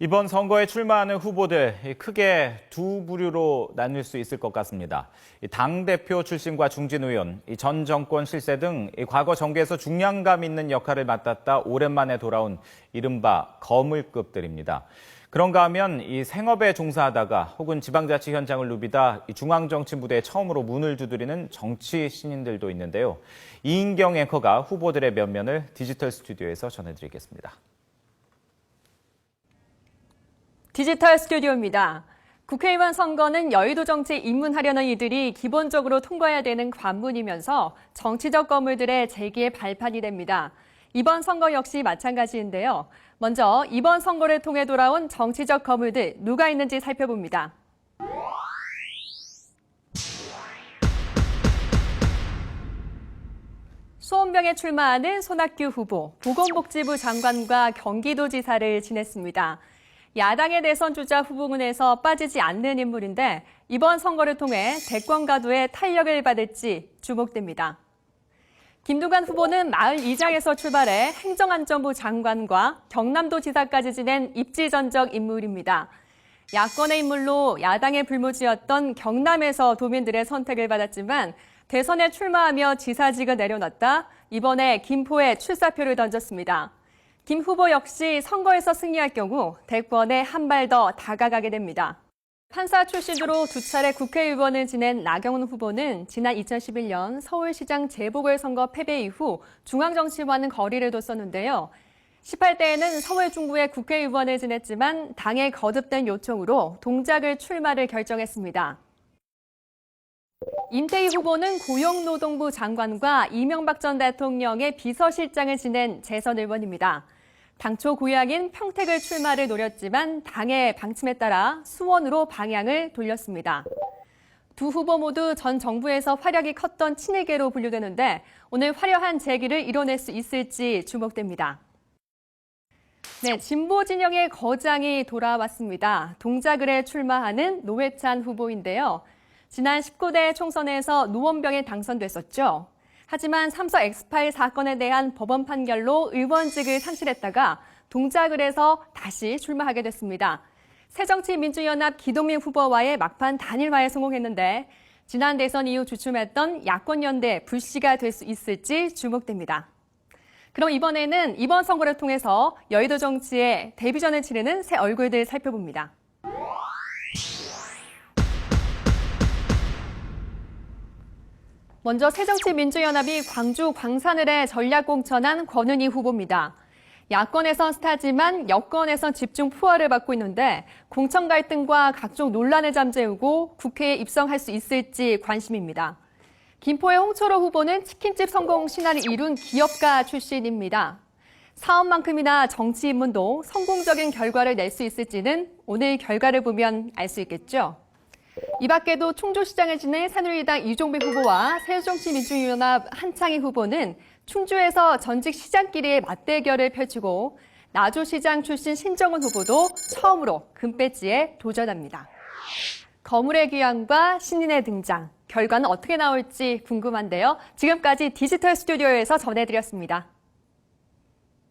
이번 선거에 출마하는 후보들 크게 두 부류로 나눌 수 있을 것 같습니다. 당대표 출신과 중진 의원, 전 정권 실세 등 과거 정계에서 중량감 있는 역할을 맡았다 오랜만에 돌아온 이른바 거물급들입니다. 그런가 하면 이 생업에 종사하다가 혹은 지방자치 현장을 누비다 중앙정치 무대에 처음으로 문을 두드리는 정치 신인들도 있는데요. 이인경 앵커가 후보들의 면면을 디지털 스튜디오에서 전해드리겠습니다. 디지털 스튜디오입니다. 국회의원 선거는 여의도 정치에 입문하려는 이들이 기본적으로 통과해야 되는 관문이면서 정치적 거물들의 재기의 발판이 됩니다. 이번 선거 역시 마찬가지인데요. 먼저 이번 선거를 통해 돌아온 정치적 거물들 누가 있는지 살펴봅니다. 소원병에 출마하는 손학규 후보, 보건복지부 장관과 경기도지사를 지냈습니다. 야당의 대선 주자 후보군에서 빠지지 않는 인물인데 이번 선거를 통해 대권 가도에 탄력을 받을지 주목됩니다. 김두관 후보는 마을 이장에서 출발해 행정안전부 장관과 경남도지사까지 지낸 입지전적 인물입니다. 야권의 인물로 야당의 불모지였던 경남에서 도민들의 선택을 받았지만 대선에 출마하며 지사직을 내려놨다 이번에 김포에 출사표를 던졌습니다. 김 후보 역시 선거에서 승리할 경우 대권에 한 발 더 다가가게 됩니다. 판사 출신으로 두 차례 국회의원을 지낸 나경원 후보는 지난 2011년 서울시장 재보궐선거 패배 이후 중앙정치와는 거리를 뒀었는데요. 18대에는 서울 중구의 국회의원을 지냈지만 당의 거듭된 요청으로 동작을 출마를 결정했습니다. 임태희 후보는 고용노동부 장관과 이명박 전 대통령의 비서실장을 지낸 재선 의원입니다. 당초 고향인 평택을 출마를 노렸지만 당의 방침에 따라 수원으로 방향을 돌렸습니다. 두 후보 모두 전 정부에서 활약이 컸던 친이계로 분류되는데 오늘 화려한 재기를 이뤄낼 수 있을지 주목됩니다. 네, 진보 진영의 거장이 돌아왔습니다. 동작을에 출마하는 노회찬 후보인데요. 지난 19대 총선에서 노원병에 당선됐었죠. 하지만 삼서 엑스파일 사건에 대한 법원 판결로 의원직을 상실했다가 동작을 해서 다시 출마하게 됐습니다. 새정치민주연합 기동민 후보와의 막판 단일화에 성공했는데 지난 대선 이후 주춤했던 야권연대 불씨가 될 수 있을지 주목됩니다. 그럼 이번에는 이번 선거를 통해서 여의도 정치의 데뷔전을 치르는 새 얼굴들 살펴봅니다. 먼저 새정치민주연합이 광주 광산을에 전략 공천한 권은희 후보입니다. 야권에선 스타지만 여권에선 집중 포화를 받고 있는데 공천 갈등과 각종 논란을 잠재우고 국회에 입성할 수 있을지 관심입니다. 김포의 홍철호 후보는 치킨집 성공 신화를 이룬 기업가 출신입니다. 사업만큼이나 정치 입문도 성공적인 결과를 낼 수 있을지는 오늘 결과를 보면 알 수 있겠죠. 이 밖에도 충주시장을 지낸 새누리당 이종배 후보와 새정치민주연합 한창희 후보는 충주에서 전직 시장끼리의 맞대결을 펼치고 나주시장 출신 신정은 후보도 처음으로 금배지에 도전합니다. 거물의 귀환과 신인의 등장, 결과는 어떻게 나올지 궁금한데요. 지금까지 디지털 스튜디오에서 전해드렸습니다.